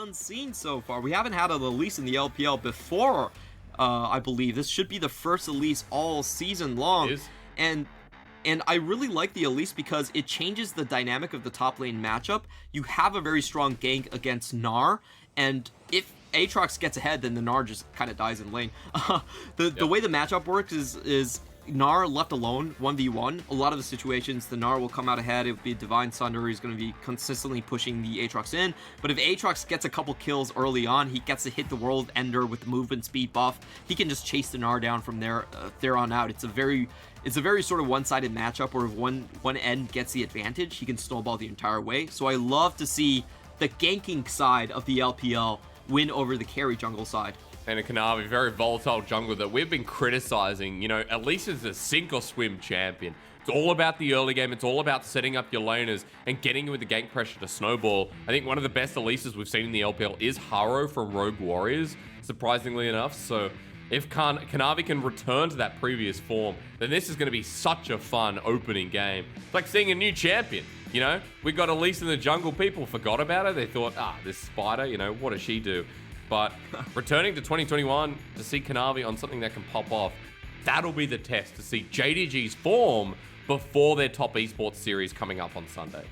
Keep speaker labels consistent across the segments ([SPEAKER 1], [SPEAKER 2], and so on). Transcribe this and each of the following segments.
[SPEAKER 1] unseen so far. We haven't had an Elise in the LPL before, I believe. This should be the first Elise all season long. And I really like the Elise because it changes the dynamic of the top lane matchup. You have a very strong gank against Gnar, and if Aatrox gets ahead, then the Gnar just kind of dies in lane. The way the matchup works is Gnar left alone, 1v1. A lot of the situations, the Gnar will come out ahead. It would be Divine Sunder. He's going to be consistently pushing the Aatrox in. But if Aatrox gets a couple kills early on, he gets to hit the World Ender with the movement speed buff. He can just chase the Gnar down from there on out. It's a very sort of one-sided matchup where if one end gets the advantage, he can snowball the entire way. So I love to see the ganking side of the LPL win over the carry jungle side.
[SPEAKER 2] And a Kanavi, very volatile jungle that we've been criticizing. You know, at least as a sink or swim champion. It's all about the early game. It's all about setting up your laners and getting with the gank pressure to snowball. I think one of the best Elises we've seen in the LPL is Haro from Rogue Warriors, surprisingly enough. So if Kanavi can return to that previous form, then this is going to be such a fun opening game. It's like seeing a new champion. You know, we got Elise in the jungle. People forgot about her. They thought, this Spider, you know, what does she do? But returning to 2021 to see Kanavi on something that can pop off, that'll be the test to see JDG's form before their top esports series coming up on Sunday.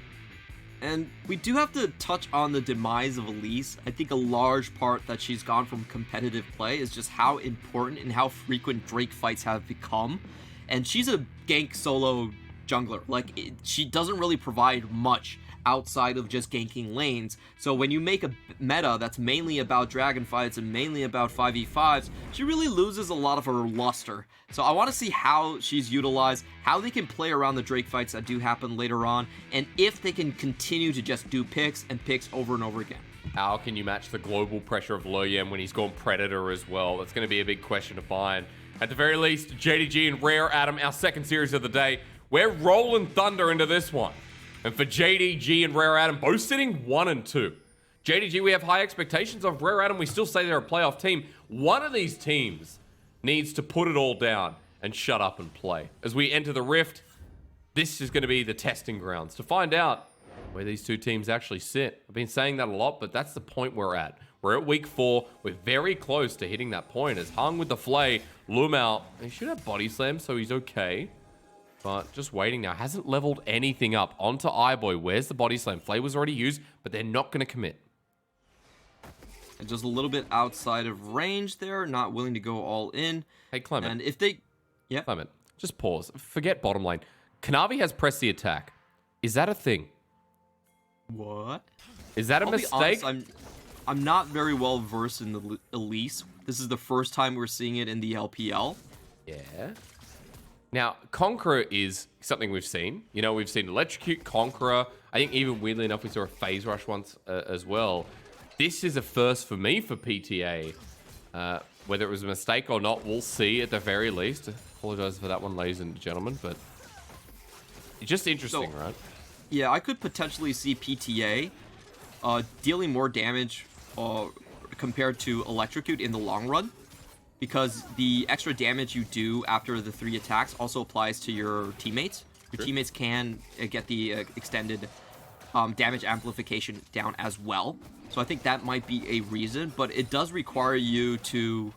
[SPEAKER 1] And we do have to touch on the demise of Elise. I think a large part that she's gone from competitive play is just how important and how frequent Drake fights have become. And she's a gank solo jungler. Like, she doesn't really provide much outside of just ganking lanes. So when you make a meta that's mainly about dragon fights and mainly about 5v5s, she really loses a lot of her luster. So I want to see how she's utilized, how they can play around the Drake fights that do happen later on, and if they can continue to just do picks and picks over and over again.
[SPEAKER 2] How can you match the global pressure of Loyem when he's gone Predator as well? That's going to be a big question to find. At the very least, JDG and Rare Adam, our second series of the day, we're rolling thunder into this one. And for JDG and Rare Adam, both sitting 1 and 2. JDG, we have high expectations of. Rare Adam, we still say they're a playoff team. One of these teams needs to put it all down and shut up and play. As we enter the Rift, this is going to be the testing grounds to find out where these two teams actually sit. I've been saying that a lot, but that's the point we're at. We're at week 4. We're very close to hitting that point. As Hung with the Flay, Lumao, he should have body slam, so he's okay. But just waiting now. Hasn't leveled anything up. Onto iBoy. Where's the body slam? Flay was already used, but they're not going to commit.
[SPEAKER 1] And just a little bit outside of range there. Not willing to go all in.
[SPEAKER 2] Hey, Clement.
[SPEAKER 1] And if they... Yeah.
[SPEAKER 2] Clement, just pause. Forget bottom lane. Kanavi has pressed the attack. Is that a thing?
[SPEAKER 1] What?
[SPEAKER 2] Is that a mistake?
[SPEAKER 1] Honest, I'm not very well versed in the Elise. This is the first time we're seeing it in the LPL.
[SPEAKER 2] Yeah. Now, Conqueror is something we've seen. You know, we've seen Electrocute, Conqueror. I think even weirdly enough, we saw a Phase Rush once as well. This is a first for me for PTA. Whether it was a mistake or not, we'll see at the very least. Apologize for that one, ladies and gentlemen, but it's just interesting, right?
[SPEAKER 1] Yeah, I could potentially see PTA dealing more damage compared to Electrocute in the long run, because the extra damage you do after the 3 attacks also applies to your teammates. Your teammates can get the extended damage amplification down as well. So I think that might be a reason, but it does require you to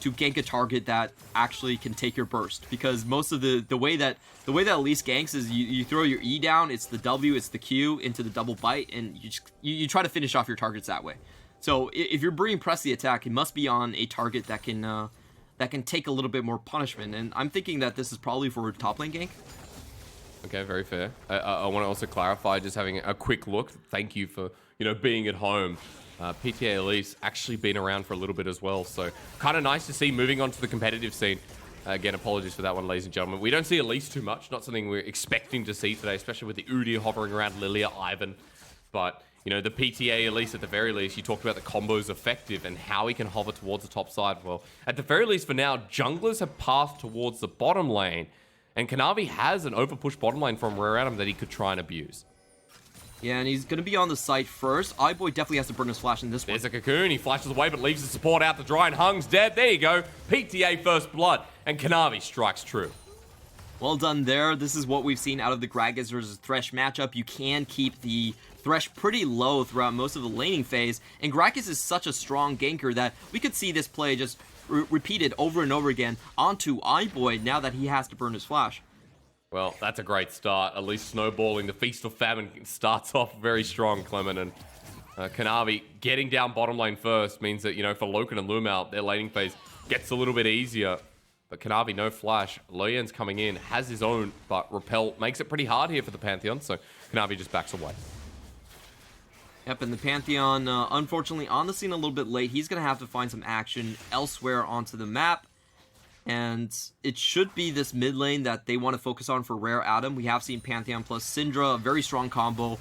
[SPEAKER 1] gank a target that actually can take your burst, because most of the way that Elise ganks is you throw your E down, it's the W, it's the Q into the double bite, and you try to finish off your targets that way. So if you're bringing press the attack, it must be on a target that can take a little bit more punishment, and I'm thinking that this is probably for top lane gank.
[SPEAKER 2] Okay, very fair. I want to also clarify, just having a quick look. Thank you for being at home. PTA Elise actually been around for a little bit as well, so kind of nice to see moving on to the competitive scene. Again, apologies for that one, ladies and gentlemen. We don't see Elise too much, not something we're expecting to see today, especially with the Udyr hovering around Lilia, Ivan. But, the PTA Elise at the very least, you talked about the combos effective and how he can hover towards the top side. Well, at the very least for now, junglers have passed towards the bottom lane, and Kanavi has an overpush bottom lane from Rare Adam that he could try and abuse.
[SPEAKER 1] Yeah, and he's going to be on the site first. iBoy definitely has to burn his flash in this one.
[SPEAKER 2] There's a Cocoon. He flashes away, but leaves the support out to dry, and Hung's dead. There you go. PTA first blood, and Kanavi strikes true.
[SPEAKER 1] Well done there. This is what we've seen out of the Gragas versus Thresh matchup. You can keep the Thresh pretty low throughout most of the laning phase, and Gragas is such a strong ganker that we could see this play just repeated over and over again onto iBoy now that he has to burn his flash.
[SPEAKER 2] Well, that's a great start. At least snowballing. The Feast of Famine starts off very strong, Clement. And Kanavi getting down bottom lane first means that, you know, for Loken and Lumao, their laning phase gets a little bit easier. But Kanavi, no flash. Loyen's coming in, has his own, but Repel makes it pretty hard here for the Pantheon. So Kanavi just backs away.
[SPEAKER 1] Yep, and the Pantheon, unfortunately, on the scene a little bit late. He's going to have to find some action elsewhere onto the map. And it should be this mid lane that they want to focus on for Rare Adam. We have seen Pantheon plus Syndra, a very strong combo.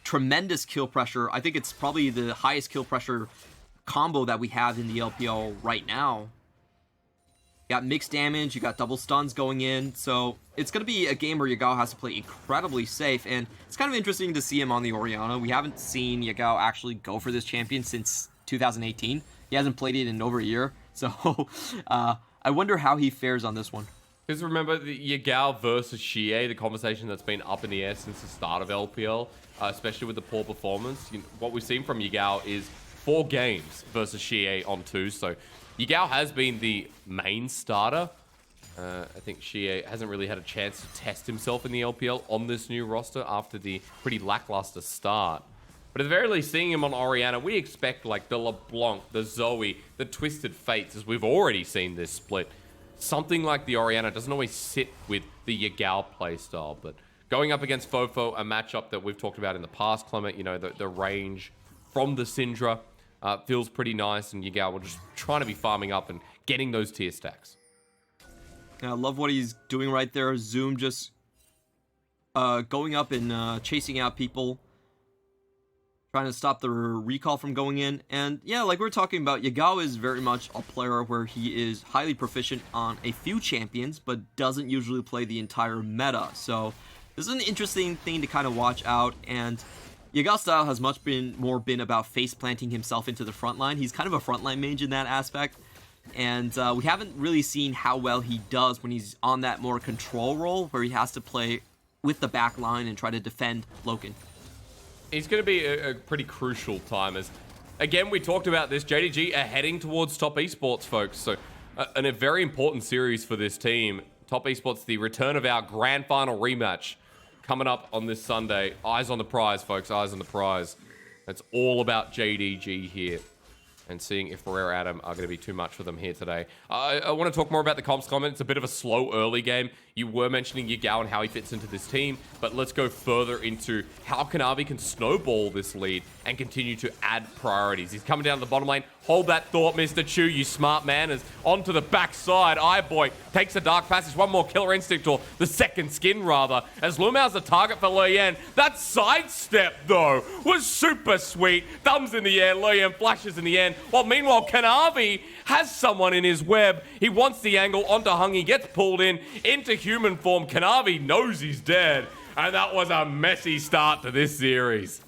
[SPEAKER 1] Tremendous kill pressure. I think it's probably the highest kill pressure combo that we have in the LPL right now. You got mixed damage, you got double stuns going in, so it's going to be a game where Yagao has to play incredibly safe, and it's kind of interesting to see him on the Orianna. We haven't seen Yagao actually go for this champion since 2018. He hasn't played it in over a year, so I wonder how he fares on this one.
[SPEAKER 2] Because remember, the Yagao versus Xie, the conversation that's been up in the air since the start of LPL, especially with the poor performance. You know, what we've seen from Yagao is 4 games versus Xie on 2, so Yagao has been the main starter. I think Xie hasn't really had a chance to test himself in the LPL on this new roster after the pretty lackluster start. But at the very least, seeing him on Orianna, we expect like the LeBlanc, the Zoe, the Twisted Fates, as we've already seen this split. Something like the Orianna doesn't always sit with the Yagao playstyle, but going up against Fofo, a matchup that we've talked about in the past, Clement, you know, the range from the Syndra, feels pretty nice, and Yagao will just trying to be farming up and getting those tier stacks.
[SPEAKER 1] I love what he's doing right there. Zoom just going up and chasing out people, trying to stop the recall from going in. And yeah, like we were talking about, Yagao is very much a player where he is highly proficient on a few champions, but doesn't usually play the entire meta. So this is an interesting thing to kind of watch out, and Yagao's style has much more been about face planting himself into the front line. He's kind of a frontline mage in that aspect, and we haven't really seen how well he does when he's on that more control role where he has to play with the back line and try to defend Loken.
[SPEAKER 2] It's going to be a pretty crucial time, as again we talked about this, JDG are heading towards top esports, folks, so a very important series for this team. Top esports, the return of our grand final rematch coming up on this Sunday. Eyes on the prize, folks. Eyes on the prize. It's all about JDG here, and seeing if Rare Adam are going to be too much for them here today. I want to talk more about the comps comment. It's a bit of a slow early game. You were mentioning Yagao and how he fits into this team, but let's go further into how Kanavi can snowball this lead and continue to add priorities. He's coming down the bottom lane. Hold that thought, Mr. Chu, you smart man. As onto the backside, iBoy takes a dark passage. One more Killer Instinct, or the second skin rather, as Lumao's the target for Loyen. That sidestep though was super sweet. Thumbs in the air, Loyen flashes in the end. While meanwhile Kanavi has someone in his web. He wants the angle onto Hung. He gets pulled into human form. Kanavi knows he's dead, and that was a messy start to this series.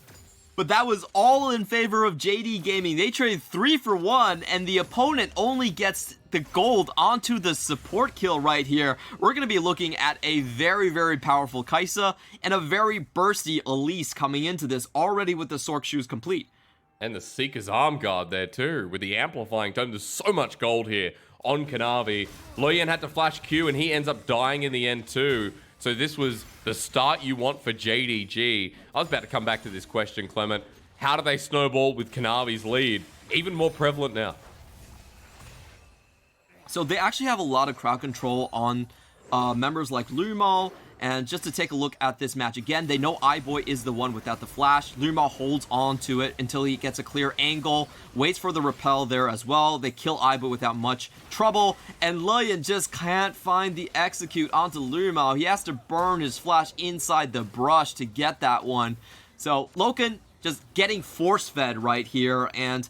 [SPEAKER 1] But that was all in favor of JD Gaming. They traded 3 for 1, and the opponent only gets the gold onto the support kill right here. We're going to be looking at a very, very powerful Kai'Sa and a very bursty Elise coming into this already with the Sork shoes complete.
[SPEAKER 2] And the Seeker's arm guard there too, with the amplifying tone. There's so much gold here on Kanavi. Loyen had to flash Q, and he ends up dying in the end too. So this was the start you want for JDG. I was about to come back to this question, Clement. How do they snowball with Kanavi's lead? Even more prevalent now.
[SPEAKER 1] So they actually have a lot of crowd control on members like Lumao. And just to take a look at this match again, they know iBoy is the one without the flash. Lumao holds on to it until he gets a clear angle, waits for the repel there as well. They kill iBoy without much trouble, and Loyen just can't find the execute onto Lumao. He has to burn his flash inside the brush to get that one. So Loken just getting force-fed right here, and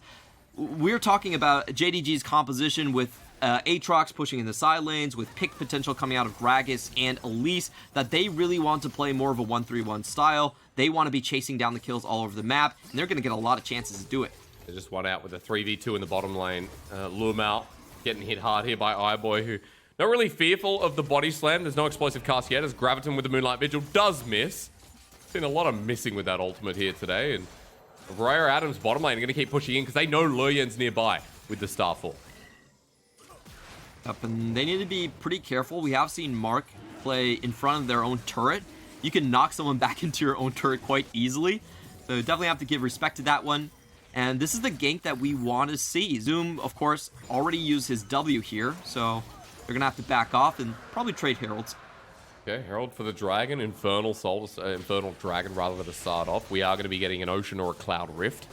[SPEAKER 1] we're talking about JDG's composition with Aatrox pushing in the side lanes, with pick potential coming out of Gragas and Elise, that they really want to play more of a 1-3-1 style. They want to be chasing down the kills all over the map, and they're going to get a lot of chances to do it.
[SPEAKER 2] They just won out with a 3v2 in the bottom lane. Lumao getting hit hard here by iBoy, who not really fearful of the body slam. There's no explosive cast yet, as Graviton with the Moonlight Vigil does miss. Seen a lot of missing with that ultimate here today, and Rare Adams bottom lane are going to keep pushing in because they know Luyen's nearby with the Starfall.
[SPEAKER 1] Yep, and they need to be pretty careful. We have seen Mark play in front of their own turret. You can knock someone back into your own turret quite easily, so definitely have to give respect to that one. And this is the gank that we want to see. Zoom, of course, already used his W here, so they're going to have to back off and probably trade Heralds.
[SPEAKER 2] Okay, Herald for the Dragon, Infernal Dragon rather to start off. We are going to be getting an Ocean or a Cloud Rift.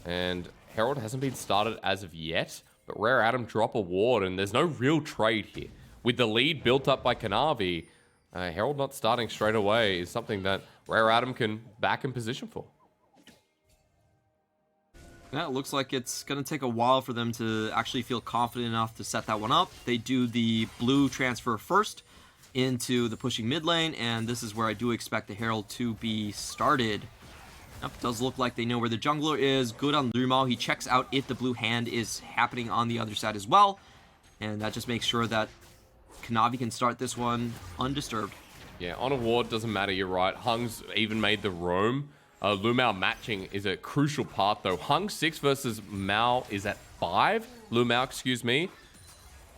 [SPEAKER 2] And Herald hasn't been started as of yet, but Rare Adam drop a ward, and there's no real trade here. With the lead built up by Kanavi, Herald not starting straight away is something that Rare Adam can back in position for.
[SPEAKER 1] Yeah, it looks like it's going to take a while for them to actually feel confident enough to set that one up. They do the blue transfer first into the pushing mid lane, and this is where I do expect the Herald to be started. Yep, it does look like they know where the jungler is. Good on Lumal. He checks out if the blue hand is happening on the other side as well, and that just makes sure that Kanavi can start this one undisturbed.
[SPEAKER 2] Yeah, on a ward, doesn't matter, you're right. Hung's even made the roam. Lumao matching is a crucial part, though. Hung 6 versus Mao is at 5. Lumao, excuse me.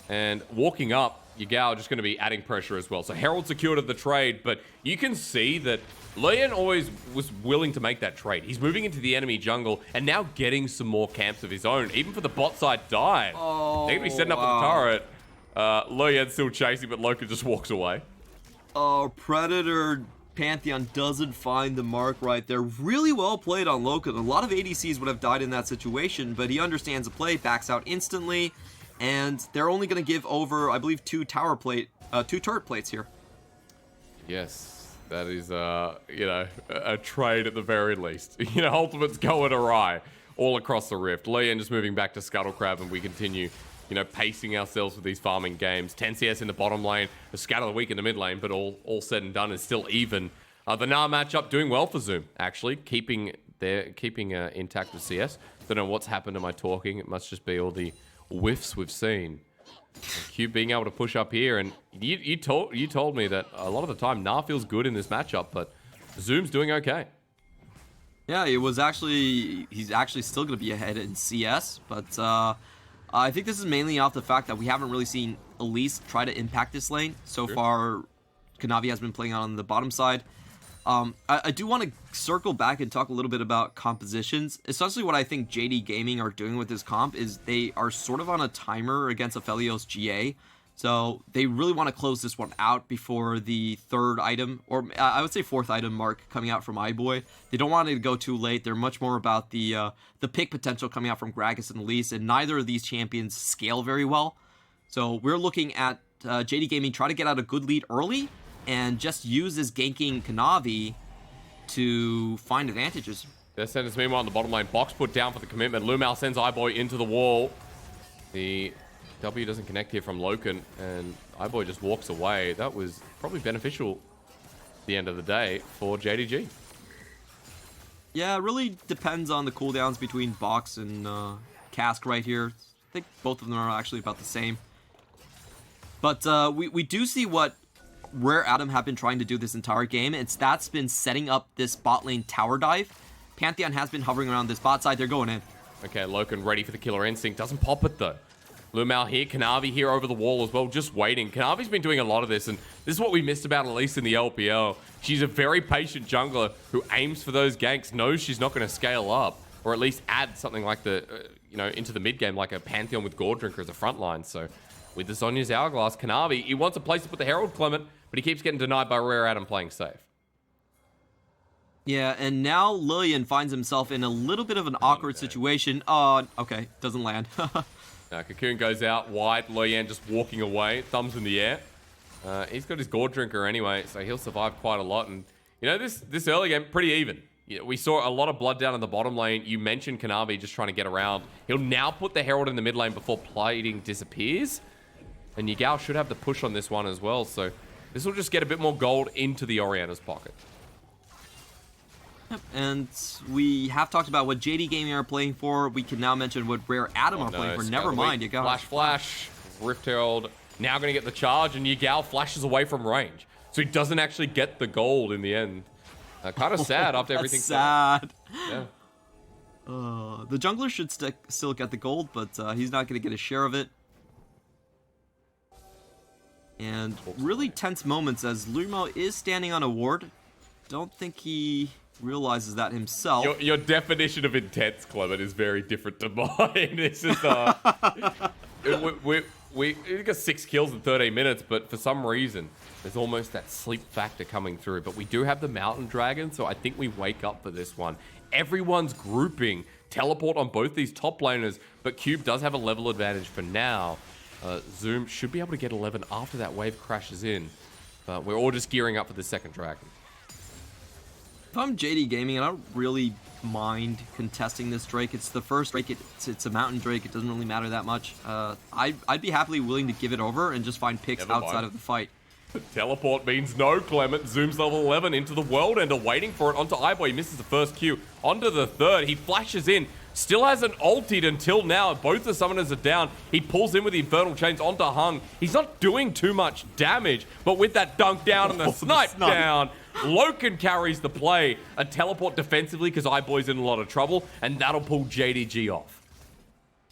[SPEAKER 2] And walking up, Yagao just going to be adding pressure as well. So Herald secured at the trade, but you can see that Luyen always was willing to make that trade. He's moving into the enemy jungle and now getting some more camps of his own, even for the bot side dive.
[SPEAKER 1] Oh,
[SPEAKER 2] they're going to be setting up the turret. Luyen's still chasing, but Loki just walks away.
[SPEAKER 1] Oh, Predator Pantheon doesn't find the mark right there. Really well played on Loken. A lot of ADCs would have died in that situation, but he understands the play, backs out instantly, and they're only going to give over, I believe, two turret plates here.
[SPEAKER 2] Yes, that is, a trade at the very least. Ultimate's going awry all across the Rift. Luyen just moving back to Scuttle Crab, and we continue, pacing ourselves with these farming games. 10 CS in the bottom lane, a scatter of the week in the mid lane, but all said and done is still even. The Gnar matchup doing well for Zoom, actually, keeping intact with CS. Don't know what's happened to my talking. It must just be all the whiffs we've seen. Cube being able to push up here, and you told me that a lot of the time Gnar feels good in this matchup, but Zoom's doing okay.
[SPEAKER 1] Yeah, he's actually still going to be ahead in CS, but I think this is mainly off the fact that we haven't really seen Elise try to impact this lane. So far, Kanavi has been playing on the bottom side. I do want to circle back and talk a little bit about compositions. Essentially what I think JD Gaming are doing with this comp is they are sort of on a timer against Aphelios GA. So they really want to close this one out before the third item, or I would say fourth item mark coming out from iBoy. They don't want it to go too late. They're much more about the pick potential coming out from Gragas and Elise, and neither of these champions scale very well. So we're looking at JD Gaming try to get out a good lead early, and just use this ganking Kanavi to find advantages.
[SPEAKER 2] Their sentence meanwhile on the bottom lane. Box put down for the commitment. Lumal sends iBoy into the wall. The W doesn't connect here from Loken, and iBoy just walks away. That was probably beneficial at the end of the day for JDG.
[SPEAKER 1] Yeah, it really depends on the cooldowns between Box and Cask right here. I think both of them are actually about the same. But we do see what Rare Adam have been trying to do this entire game. That's been setting up this bot lane tower dive. Pantheon has been hovering around this bot side. They're going in.
[SPEAKER 2] Okay, Loken ready for the Killer Instinct. Doesn't pop it though. Lumal here, Kanavi here over the wall as well, just waiting. Kanavi's been doing a lot of this, and this is what we missed about Elise in the LPL. She's a very patient jungler who aims for those ganks, knows she's not going to scale up, or at least add something like into the mid game, like a Pantheon with Gore Drinker as a front line. So with the Sonya's Hourglass, Kanavi, he wants a place to put the Herald Clement, but he keeps getting denied by Rare Adam playing safe.
[SPEAKER 1] Yeah, and now Luyen finds himself in a little bit of an awkward situation. Okay, doesn't land.
[SPEAKER 2] Cocoon goes out wide, Luyen just walking away, thumbs in the air. He's got his Gore Drinker anyway, so he'll survive quite a lot. And, this early game, pretty even. We saw a lot of blood down in the bottom lane. You mentioned Kanavi just trying to get around. He'll now put the Herald in the mid lane before plating disappears. And Yagao should have the push on this one as well, so this will just get a bit more gold into the Orianna's pocket.
[SPEAKER 1] And we have talked about what JD Gaming are playing for. We can now mention what Rare Adam are playing for. Never mind, Yagao.
[SPEAKER 2] Flash. Rift Herald now going to get the charge, and Yagao flashes away from range. So he doesn't actually get the gold in the end. Kind of sad after everything.
[SPEAKER 1] Sad.
[SPEAKER 2] Yeah.
[SPEAKER 1] The jungler should still get the gold, but he's not going to get a share of it. And really tense moments as Lumo is standing on a ward. Don't think he realizes that himself.
[SPEAKER 2] Your definition of intense, Clement, is very different to mine. It's just we got 6 kills in 13 minutes, but for some reason there's almost that sleep factor coming through. But we do have the Mountain Dragon, so I think we wake up for this one. Everyone's grouping teleport on both these top laners, but Cube does have a level advantage for now. Zoom should be able to get 11 after that wave crashes in, but we're all just gearing up for the second dragon.
[SPEAKER 1] If I'm JD Gaming, I don't really mind contesting this Drake. It's the first Drake. It's a Mountain Drake. It doesn't really matter that much. I'd be happily willing to give it over and just find picks outside of the fight.
[SPEAKER 2] Teleport means no, Clement. Zoom's level 11 into the world ender, waiting for it onto iBoy. He misses the first Q. Onto the third. He flashes in. Still hasn't ultied until now. Both the summoners are down. He pulls in with the Infernal Chains onto Hung. He's not doing too much damage, but with that dunk down and the snipe down, Loken carries the play. A teleport defensively because iBoy's in a lot of trouble, and that'll pull JDG off.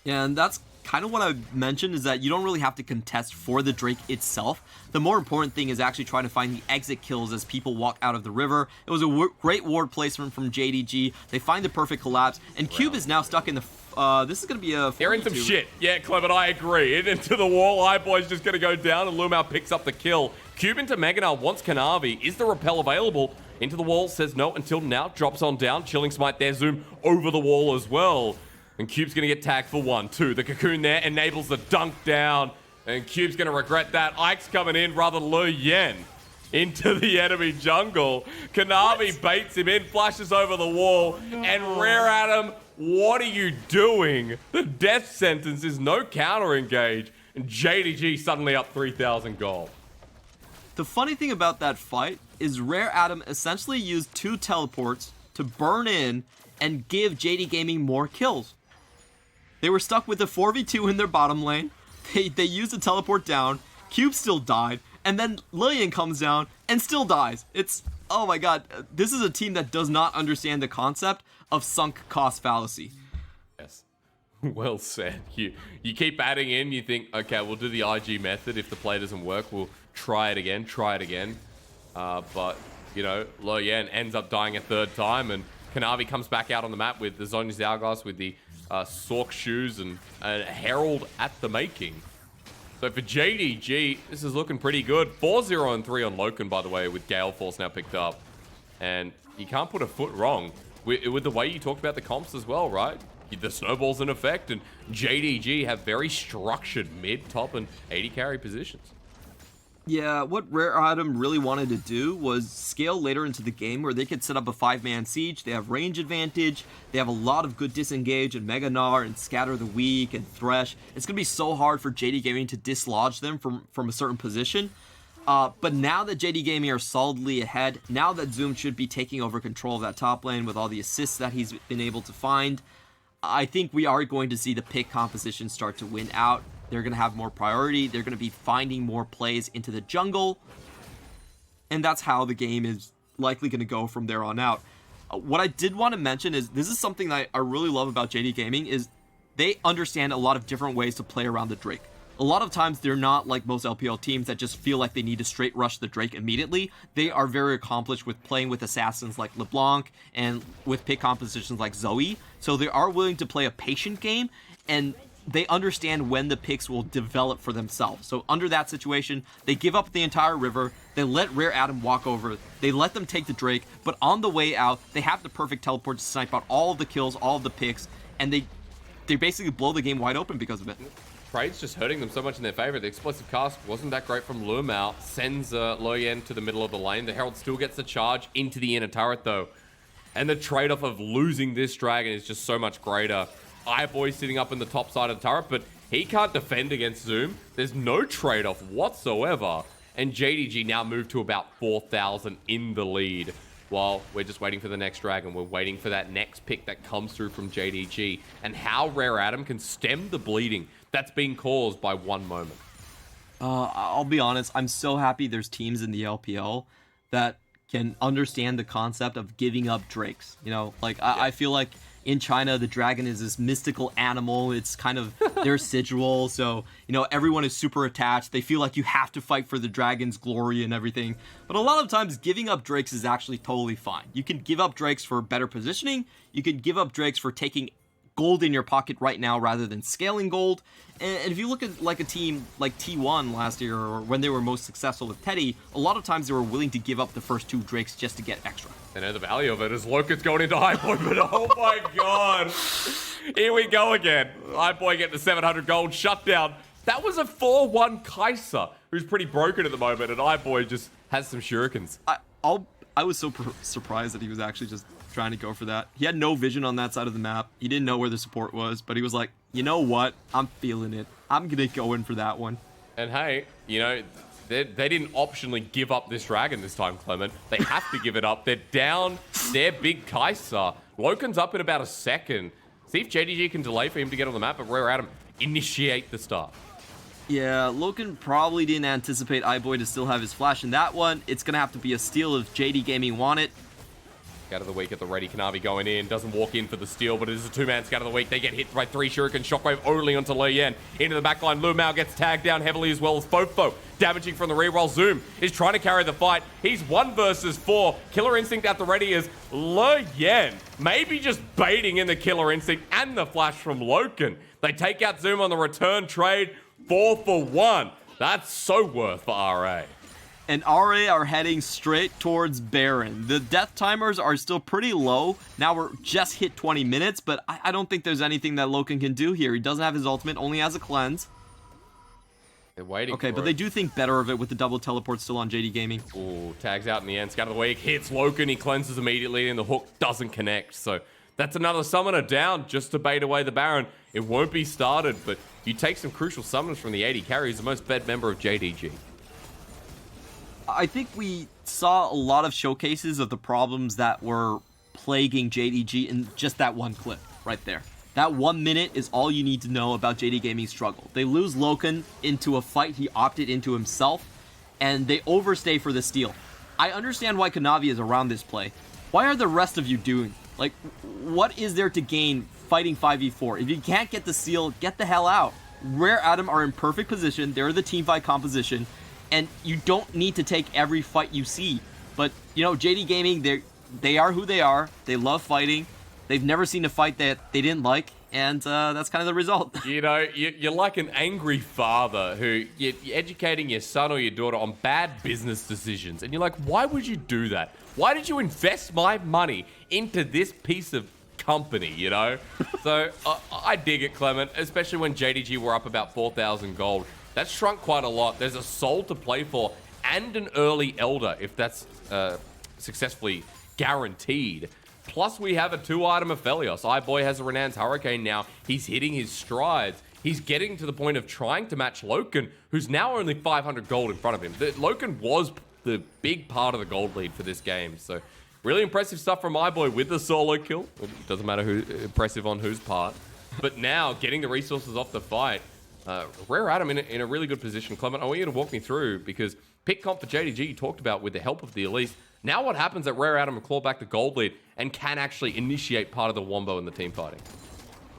[SPEAKER 1] Yeah, and that's kind of what I mentioned, is that you don't really have to contest for the Drake itself. The more important thing is actually trying to find the exit kills as people walk out of the river. It was a great ward placement from JDG. They find the perfect collapse, and Cube is now stuck in the... this is going to be a...
[SPEAKER 2] They're in some shit. Yeah, Clement, I agree. Into the wall, iBoy's just going to go down, and Lumao picks up the kill. Cube into Meganar wants Kanavi. Is the repel available? Into the wall, says no until now. Drops on down. Chilling Smite there. Zoom over the wall as well. And Cube's going to get tagged for 1, 2. The cocoon there enables the dunk down. And Cube's going to regret that. Ike's coming in, rather Lu Yen, into the enemy jungle. Kanavi baits him in, flashes over the wall. Oh, no. And Rare Adam, what are you doing? The death sentence is no counter engage. And JDG suddenly up 3,000 gold.
[SPEAKER 1] The funny thing about that fight is Rare Adam essentially used 2 teleports to burn in and give JD Gaming more kills. They were stuck with a 4v2 in their bottom lane. They used a teleport down. Cube still died. And then Lillian comes down and still dies. It's... oh my god. This is a team that does not understand the concept of sunk cost fallacy.
[SPEAKER 2] Yes. Well said. You keep adding in. You think, okay, we'll do the IG method. If the play doesn't work, we'll try it again. But, you know, Lillian ends up dying a 3rd time. And Kanavi comes back out on the map with the Zhonya's Zalgas with the... Sork shoes and Herald at the making. So for JDG, this is looking pretty good. 4-0 and 3 on Loken, by the way, with Gale Force now picked up. And you can't put a foot wrong with the way you talked about the comps as well, right? The snowball's in effect, and JDG have very structured mid, top, and 80 carry positions.
[SPEAKER 1] Yeah, what Rare Adam really wanted to do was scale later into the game where they could set up a 5-man siege. They have range advantage. They have a lot of good disengage and Mega Gnar and Scatter the Weak and Thresh. It's going to be so hard for JD Gaming to dislodge them from a certain position. But now that JD Gaming are solidly ahead, now that Zoom should be taking over control of that top lane with all the assists that he's been able to find, I think we are going to see the pick composition start to win out. They're going to have more priority. They're going to be finding more plays into the jungle. And that's how the game is likely going to go from there on out. What I did want to mention is this is something that I really love about JD Gaming is they understand a lot of different ways to play around the Drake. A lot of times they're not like most LPL teams that just feel like they need to straight rush the Drake immediately. They are very accomplished with playing with assassins like LeBlanc and with pick compositions like Zoe. So they are willing to play a patient game, and they understand when the picks will develop for themselves. So under that situation, they give up the entire river, they let Rare Adam walk over, they let them take the Drake, but on the way out, they have the perfect teleport to snipe out all of the kills, all of the picks, and they basically blow the game wide open because of it.
[SPEAKER 2] Trade's just hurting them so much in their favor. The explosive cast wasn't that great from Lumao. Sends Loyen to the middle of the lane. The Herald still gets the charge into the inner turret though. And the trade-off of losing this dragon is just so much greater. iBoy sitting up in the top side of the turret, but he can't defend against Zoom. There's no trade-off whatsoever. And JDG now moved to about 4,000 in the lead. While we're just waiting for the next dragon. We're waiting for that next pick that comes through from JDG. And how Rare Adam can stem the bleeding that's being caused by one moment.
[SPEAKER 1] I'll be honest, I'm so happy there's teams in the LPL that can understand the concept of giving up drakes. You know, like I feel like in China, the dragon is this mystical animal. It's kind of their sigil. So, you know, everyone is super attached. They feel like you have to fight for the dragon's glory and everything. But a lot of times giving up drakes is actually totally fine. You can give up drakes for better positioning. You can give up drakes for taking gold in your pocket right now rather than scaling gold. And if you look at like a team like T1 last year, or when they were most successful with Teddy, a lot of times they were willing to give up the first 2 drakes just to get extra.
[SPEAKER 2] They know the value of it as Loken's going into High Boy, but oh my god. Here we go again. High Boy getting the 700 gold shutdown. That was a 4-1 Kaiser, who's pretty broken at the moment, and High Boy just has some shurikens.
[SPEAKER 1] I was so surprised that he was actually just trying to go for that. He had no vision on that side of the map. He didn't know where the support was, but he was like, you know what? I'm feeling it. I'm going to go in for that one.
[SPEAKER 2] And hey, you know, they didn't optionally give up this dragon this time, Clement. They have to give it up. They're down their big Kaiser. Loken's up in about a second. See if JDG can delay for him to get on the map, but Rare Adam initiate the start.
[SPEAKER 1] Yeah, Loken probably didn't anticipate iBoy to still have his flash in that one. It's going to have to be a steal if JD Gaming want it.
[SPEAKER 2] Scout of the week at the ready. Kanavi going in. Doesn't walk in for the steal, but it is a 2-man scout of the week. They get hit by 3 shuriken. Shockwave only onto Lo Yen. Into the backline. Lu Mao gets tagged down heavily as well as Fofo. Damaging from the reroll. Zoom is trying to carry the fight. He's 1 versus 4. Killer Instinct at the ready is Lo Yen. Maybe just baiting in the Killer Instinct and the flash from Loken. They take out Zoom on the return trade. 4 for 1. That's so worth for RA.
[SPEAKER 1] And RA are heading straight towards Baron. The death timers are still pretty low. Now we're just hit 20 minutes, but I don't think there's anything that Loken can do here. He doesn't have his ultimate, only has a cleanse.
[SPEAKER 2] They're waiting
[SPEAKER 1] Okay,
[SPEAKER 2] for
[SPEAKER 1] but
[SPEAKER 2] it.
[SPEAKER 1] they do think better of it with the double teleport still on JD Gaming.
[SPEAKER 2] Ooh, tags out in the end. Scout of the week hits Loken. He cleanses immediately, and the hook doesn't connect. So that's another summoner down just to bait away the Baron. It won't be started, but you take some crucial summoners from the 80 carries, the most fed member of JDG.
[SPEAKER 1] I think we saw a lot of showcases of the problems that were plaguing JDG in just that one clip right there. That 1 minute is all you need to know about JD Gaming's struggle. They lose Loken into a fight he opted into himself, and they overstay for the steal. I understand why Kanavi is around this play. Why are the rest of you doing? Like, what is there to gain fighting 5v4? If you can't get the steal, get the hell out. Rare Adam are in perfect position. They're the team fight composition. And you don't need to take every fight you see. But, you know, JD Gaming, they are who they are. They love fighting. They've never seen a fight that they didn't like. And that's kind of the result.
[SPEAKER 2] You know, you're like an angry father who you're educating your son or your daughter on bad business decisions. And you're like, why would you do that? Why did you invest my money into this piece of company, you know? So I dig it, Clement, especially when JDG were up about 4,000 gold. That's shrunk quite a lot. There's a soul to play for and an early Elder if that's successfully guaranteed. Plus, we have a 2-item Aphelios. iBoy has a Renan's Hurricane now. He's hitting his strides. He's getting to the point of trying to match Loken, who's now only 500 gold in front of him. Loken was the big part of the gold lead for this game. So, really impressive stuff from iBoy with the solo kill. It doesn't matter who impressive on whose part. But now, getting the resources off the fight, Rare Adam in a really good position. Clement, I want you to walk me through, because pick comp for JDG you talked about with the help of the Elise. Now what happens at Rare Adam and claw back the gold lead and can actually initiate part of the wombo in the team fighting?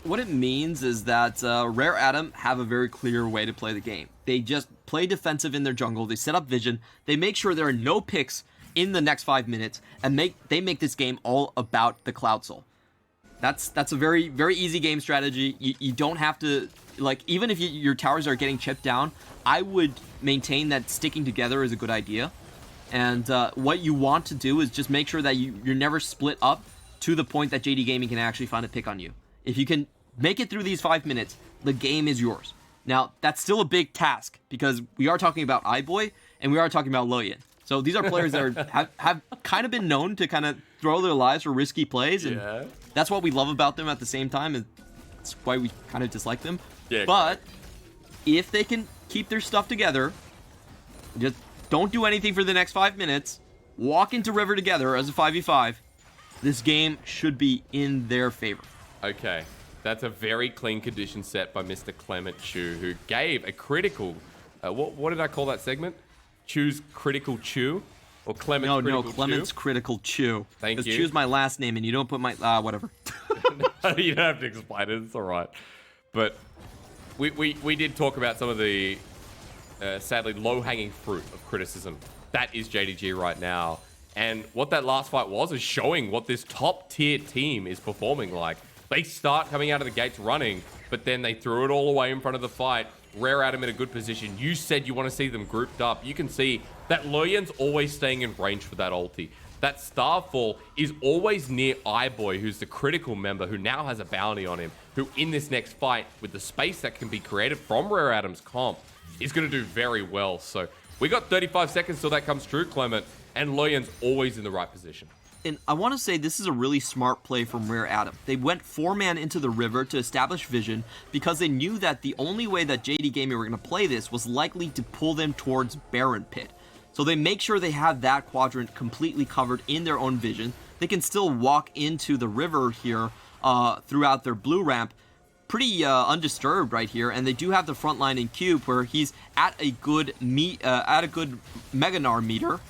[SPEAKER 1] What it means is that Rare Adam have a very clear way to play the game. They just play defensive in their jungle. They set up vision. They make sure there are no picks in the next 5 minutes, and they make this game all about the Cloud Soul. That's a very, very easy game strategy. You don't have to, like, even if your towers are getting chipped down, I would maintain that sticking together is a good idea. And what you want to do is just make sure that you're never split up to the point that JD Gaming can actually find a pick on you. If you can make it through these 5 minutes, the game is yours. Now, that's still a big task, because we are talking about iBoy and we are talking about Lo Yen. So these are players that have kind of been known to kind of throw their lives for risky plays, and that's what we love about them at the same time, and that's why we kind of dislike them.
[SPEAKER 2] Yeah,
[SPEAKER 1] but if they can keep their stuff together, just don't do anything for the next 5 minutes, walk into River together as a 5v5, this game should be in their favor.
[SPEAKER 2] Okay, that's a very clean condition set by Mr. Clement Chu, who gave a critical, what did I call that segment? Chu's Critical Chew. Or Clement's
[SPEAKER 1] No,
[SPEAKER 2] critical
[SPEAKER 1] Clement's
[SPEAKER 2] chew?
[SPEAKER 1] critical chew.
[SPEAKER 2] Thank you.
[SPEAKER 1] Just choose my last name and you don't put my whatever.
[SPEAKER 2] You don't have to explain it. It's all right. But we did talk about some of the sadly low-hanging fruit of criticism. That is JDG right now. And what that last fight was is showing what this top-tier team is performing like. They start coming out of the gates running, but then they threw it all away in front of the fight. Rare Adam in a good position. You said you want to see them grouped up. You can see that Loyen's always staying in range for that ulti. That Starfall is always near iBoy, who's the critical member, who now has a bounty on him, who in this next fight, with the space that can be created from Rare Adam's comp, is going to do very well. So we got 35 seconds till that comes true, Clement, and Loyen's always in the right position.
[SPEAKER 1] And I want to say this is a really smart play from Rare Adam. They went 4-man into the river to establish vision because they knew that the only way that JD Gaming were going to play this was likely to pull them towards Baron Pit. So they make sure they have that quadrant completely covered in their own vision. They can still walk into the river here throughout their blue ramp pretty undisturbed right here, and they do have the front line in Cube where he's at a good Meganar meter.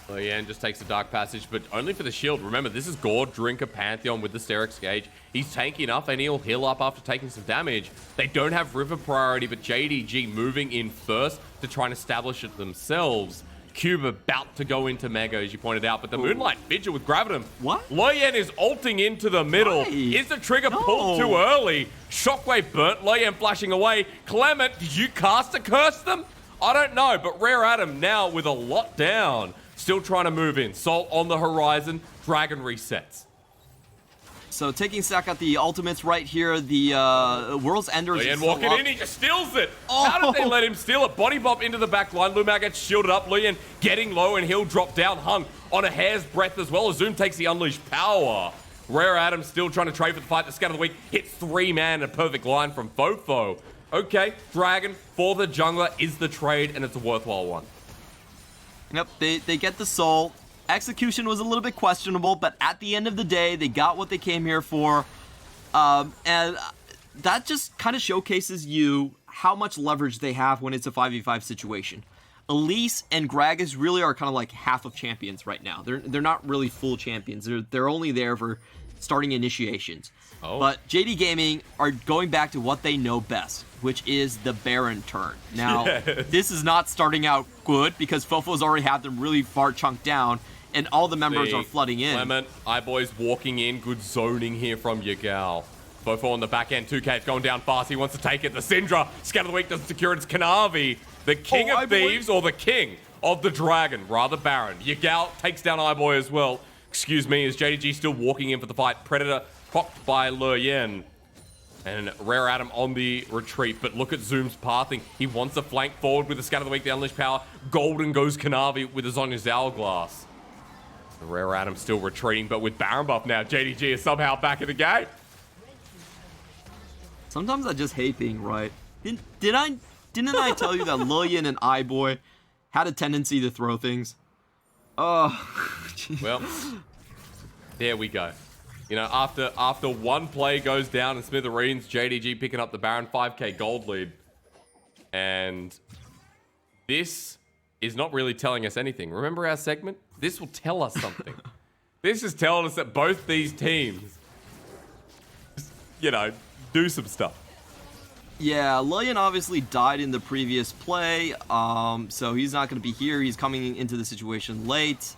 [SPEAKER 2] Loyen just takes the Dark Passage, but only for the shield. Remember, this is Gore, Drinker, Pantheon with the Sterix Gauge. He's tanky enough, and he'll heal up after taking some damage. They don't have River priority, but JDG moving in first to try and establish it themselves. Cube about to go into Mega, as you pointed out, but the Moonlight Vigil with Gravitum.
[SPEAKER 1] What?
[SPEAKER 2] Loyen is ulting into the middle.
[SPEAKER 1] Why?
[SPEAKER 2] Is the trigger pulled too early? Shockwave burnt, Loyen flashing away. Clement, did you cast a curse them? I don't know, but Rare Adam now with a lot down. Still trying to move in. Salt on the horizon. Dragon resets.
[SPEAKER 1] So taking stock at the ultimates right here, the World's Ender is
[SPEAKER 2] Loyen walking in, he just steals it.
[SPEAKER 1] Oh.
[SPEAKER 2] How did they let him steal it? Body bump into the back line. Lumag gets shielded up. Loyen getting low and he'll drop down, hung on a hair's breadth as well as Zoom takes the unleashed power. Rare Adam still trying to trade for the fight. The scat of the week hits 3-man, a perfect line from Fofo. Okay, Dragon for the jungler is the trade, and it's a worthwhile one.
[SPEAKER 1] Yep, they get the soul. Execution was a little bit questionable, but at the end of the day, they got what they came here for. And that just kind of showcases you how much leverage they have when it's a 5v5 situation. Elise and Gragas really are kind of like half of champions right now. They're not really full champions. They're only there for starting initiations.
[SPEAKER 2] Oh.
[SPEAKER 1] But JD Gaming are going back to what they know best, which is the Baron turn. Now, This is not starting out good because Fofo's already had them really far chunked down, and all the members are flooding in.
[SPEAKER 2] Clement, iBoy's walking in. Good zoning here from Yagal. Fofo on the back end. 2K going down fast. He wants to take it. The Syndra. Scatter the Week doesn't secure it. It's Kanavi, the king of thieves, or the king of the dragon. Rather Baron. Yagal takes down iBoy as well. Excuse me, as JDG still walking in for the fight. Predator popped by Loyen. And Rare Adam on the retreat, but look at Zoom's pathing. He wants a flank forward with the Scatter of the Week, the Unleashed Power. Golden goes Kanavi with his Zonya's Hourglass. The Rare Adam still retreating, but with Baron buff now, JDG is somehow back in the game.
[SPEAKER 1] Sometimes I just hate being right. Didn't I tell you that Loyen and iBoy had a tendency to throw things? Oh,
[SPEAKER 2] well, there we go. You know, after one play goes down in smithereens, JDG picking up the Baron 5k gold lead. And this is not really telling us anything. Remember our segment? This will tell us something. This is telling us that both these teams, you know, do some stuff.
[SPEAKER 1] Yeah, Loyen obviously died in the previous play, so he's not going to be here. He's coming into the situation late.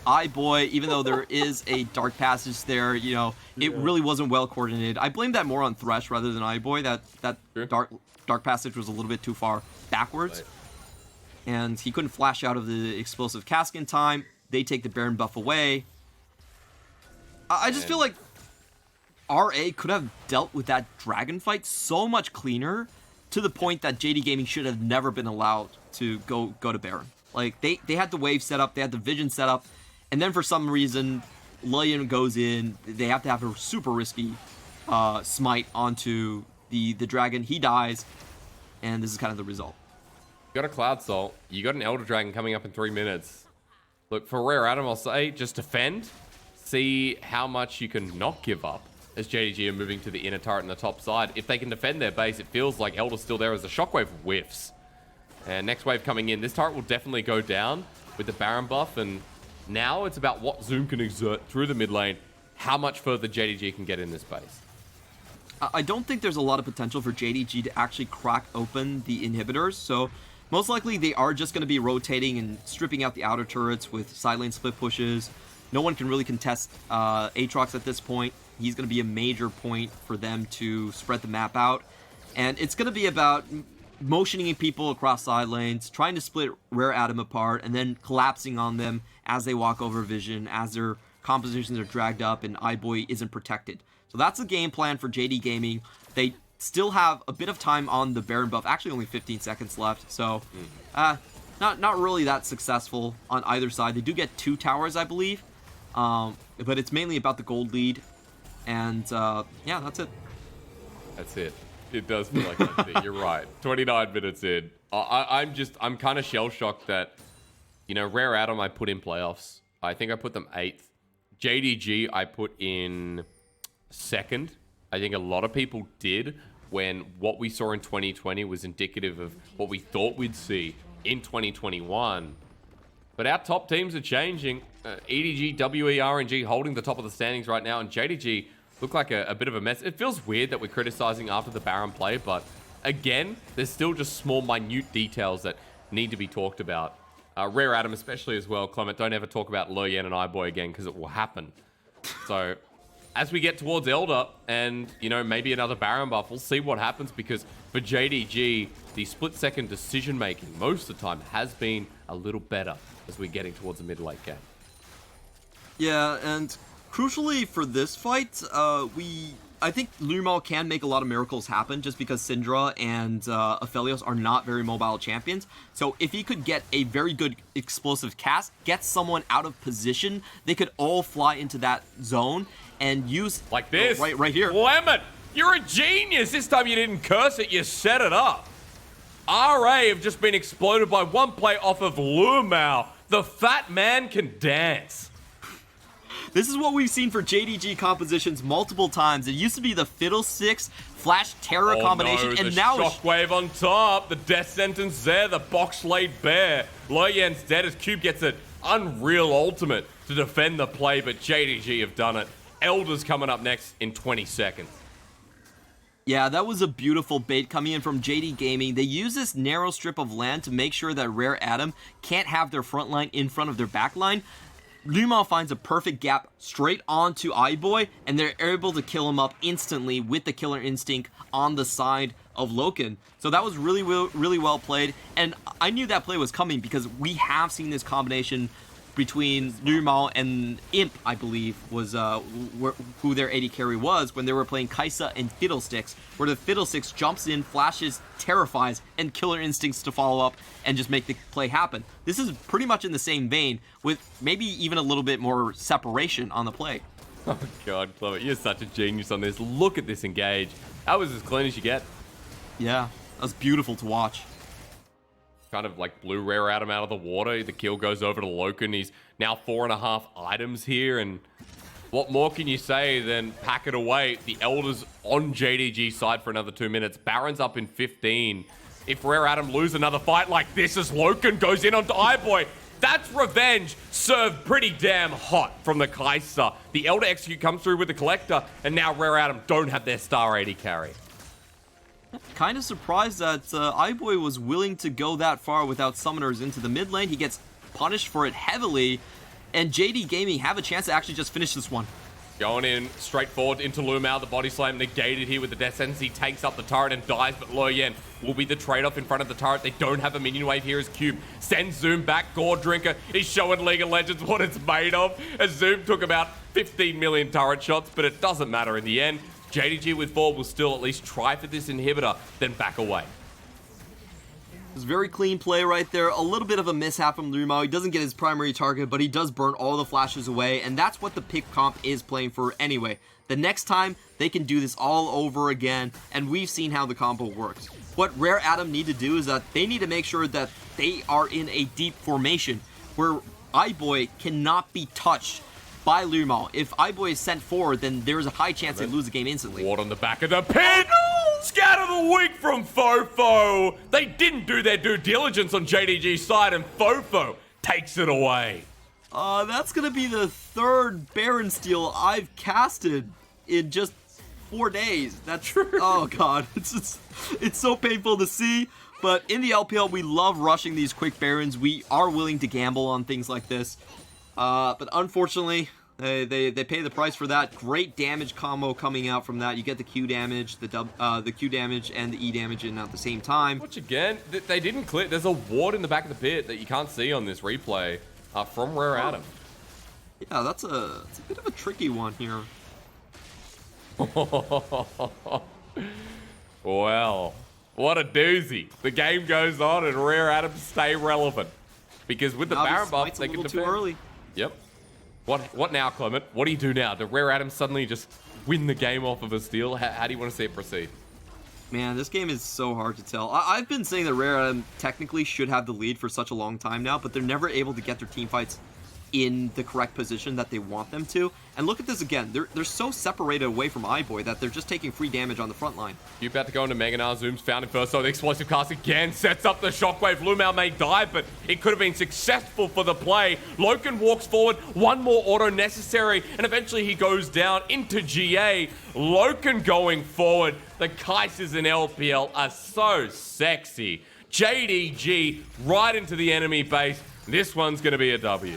[SPEAKER 1] iBoy, even though there is a dark passage there, you know, it really wasn't well coordinated. I blame that more on Thresh rather than iBoy. That
[SPEAKER 2] Sure.
[SPEAKER 1] dark passage was a little bit too far backwards.
[SPEAKER 2] Right.
[SPEAKER 1] And he couldn't flash out of the explosive cask in time. They take the Baron buff away. I just feel like RA could have dealt with that dragon fight so much cleaner, to the point that JD Gaming should have never been allowed to go to Baron. Like, they had the wave set up, they had the vision set up, and then for some reason, Loyen goes in, they have to have a super risky smite onto the dragon. He dies, and this is kind of the result.
[SPEAKER 2] You got a Cloud Soul, you got an Elder Dragon coming up in 3 minutes. Look, for Rare Adam, I'll say, just defend, see how much you can not give up as JDG are moving to the inner turret on the top side. If they can defend their base, it feels like Elder's still there as the Shockwave whiffs. And next wave coming in. This turret will definitely go down with the Baron buff. And now it's about what Zoom can exert through the mid lane. How much further JDG can get in this base.
[SPEAKER 1] I don't think there's a lot of potential for JDG to actually crack open the inhibitors. So most likely they are just going to be rotating and stripping out the outer turrets with side lane split pushes. No one can really contest Aatrox at this point. He's going to be a major point for them to spread the map out. And it's going to be about motioning people across side lanes, trying to split Rare Atom apart, and then collapsing on them as they walk over vision, as their compositions are dragged up and iBoy isn't protected. So that's the game plan for JD Gaming. They still have a bit of time on the Baron buff, actually only 15 seconds left, so not really that successful on either side. They do get 2 towers, I believe, but it's mainly about the gold lead, and yeah, that's it.
[SPEAKER 2] That's it. It does feel like that's it. You're right. 29 minutes in. I'm kind of shell-shocked that, you know, Rare Atom I put in playoffs. I think I put them 8th. JDG I put in 2nd. I think a lot of people did, when what we saw in 2020 was indicative of what we thought we'd see in 2021. But our top teams are changing. EDG, WE, RNG holding the top of the standings right now, and JDG look like a bit of a mess. It feels weird that we're criticizing after the Baron play, but again, there's still just small, minute details that need to be talked about. Rare Atom especially as well. Clement, don't ever talk about Loyen and iBoy again, because it will happen. So as we get towards Elder and, you know, maybe another Baron buff, we'll see what happens, because for JDG, the split-second decision-making most of the time has been a little better as we're getting towards the mid-late game.
[SPEAKER 1] Yeah, and crucially for this fight, I think Lumal can make a lot of miracles happen, just because Syndra and Aphelios are not very mobile champions. So if he could get a very good explosive cast, get someone out of position, they could all fly into that zone and use...
[SPEAKER 2] Like this?
[SPEAKER 1] Right here.
[SPEAKER 2] Lemon, you're a genius! This time you didn't curse it, you set it up. RA have just been exploded by one play off of Lumal. The fat man can dance.
[SPEAKER 1] This is what we've seen for JDG compositions multiple times. It used to be the Fiddlesticks Flash Terror combination, and now it's
[SPEAKER 2] Shockwave on top, the death sentence there, the box laid bare. Loyen's dead as Cube gets an unreal ultimate to defend the play, but JDG have done it. Elder's coming up next in 20 seconds.
[SPEAKER 1] Yeah, that was a beautiful bait coming in from JD Gaming. They use this narrow strip of land to make sure that Rare Atom can't have their front line in front of their back line. Lumal finds a perfect gap straight onto iBoy, and they're able to kill him up instantly with the Killer Instinct on the side of Loken. So that was really well played, and I knew that play was coming because we have seen this combination between Lumal and Imp, I believe, was who their AD carry was when they were playing Kaisa and Fiddlesticks, where the Fiddlesticks jumps in, flashes, terrifies, and Killer Instincts to follow up and just make the play happen. This is pretty much in the same vein, with maybe even a little bit more separation on the play.
[SPEAKER 2] Oh God, Chloe, you're such a genius on this. Look at this engage. That was as clean as you get.
[SPEAKER 1] Yeah, that was beautiful to watch.
[SPEAKER 2] Kind of like blew Rare Atom out of the water. The kill goes over to Loken. He's now 4.5 items here, and what more can you say than pack it away? The Elder's on JDG side for another 2 minutes. Baron's up in 15. If Rare Atom lose another fight like this as Loken goes in onto iBoy, that's revenge served pretty damn hot from the Kaisa. The Elder execute comes through with the Collector, and now Rare Atom don't have their star 80 carry.
[SPEAKER 1] Kind of surprised that iBoy was willing to go that far without summoners into the mid lane. He gets punished for it heavily, and JD Gaming have a chance to actually just finish this one.
[SPEAKER 2] Going in straightforward into Lumal, the body slam negated here with the death sentence. He takes up the turret and dies, but Loyen will be the trade-off in front of the turret. They don't have a minion wave here as Cube sends Zoom back. Gore Drinker is showing League of Legends what it's made of, as Zoom took about 15 million turret shots, but it doesn't matter in the end. JDG with 4 will still at least try for this inhibitor, then back away.
[SPEAKER 1] It was very clean play right there. A little bit of a mishap from Lumal. He doesn't get his primary target, but he does burn all the flashes away, and that's what the pick comp is playing for anyway. The next time, they can do this all over again, and we've seen how the combo works. What Rare Atom need to do is that they need to make sure that they are in a deep formation, where iBoy cannot be touched by Lumal. If iBoy is sent forward, then there's a high chance they lose the game instantly.
[SPEAKER 2] Ward on the back of the pit!
[SPEAKER 1] Oh,
[SPEAKER 2] Scout of the week from Fofo. They didn't do their due diligence on JDG's side, and Fofo takes it away.
[SPEAKER 1] That's gonna be the third Baron steal I've casted in just 4 days. That's true. Oh god, it's so painful to see. But in the LPL, we love rushing these quick Barons. We are willing to gamble on things like this. But unfortunately, they pay the price for that. Great damage combo coming out from that. You get the Q damage, the Q damage, and the E damage in at the same time.
[SPEAKER 2] Which again, they didn't clear. There's a ward in the back of the pit that you can't see on this replay from Rare Adam.
[SPEAKER 1] Yeah, that's a bit of a tricky one here.
[SPEAKER 2] Well, what a doozy. The game goes on and Rare Adam stay relevant. Because with the Baron buff, they can defend.
[SPEAKER 1] Too early.
[SPEAKER 2] Yep. What now, Clement? What do you do now? Do Rare Adam suddenly just win the game off of a steal? How do you want to see it proceed?
[SPEAKER 1] Man, this game is so hard to tell. I've been saying that Rare Adam technically should have the lead for such a long time now, but they're never able to get their team fights in the correct position that they want them to. And look at this again. They're so separated away from iBoy that they're just taking free damage on the front line.
[SPEAKER 2] You're about to go into Meganar. Zooms found him first. So the explosive cast again sets up the shockwave. Lumao may die, but it could have been successful for the play. Loken walks forward. One more auto necessary, and eventually he goes down into GA. Loken going forward. The Kaisers in LPL are so sexy. JDG right into the enemy base. This one's going to be a W.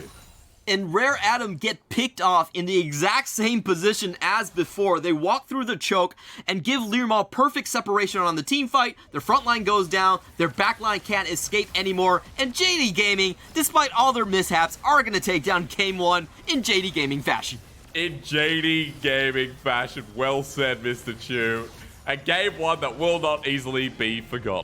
[SPEAKER 1] And Rare Adam get picked off in the exact same position as before. They walk through the choke and give Learmal perfect separation on the team fight. Their front line goes down, their back line can't escape anymore, and JD Gaming, despite all their mishaps, are going to take down Game 1 in JD Gaming fashion.
[SPEAKER 2] In JD Gaming fashion, well said, Mr. Chu. A Game 1 that will not easily be forgotten.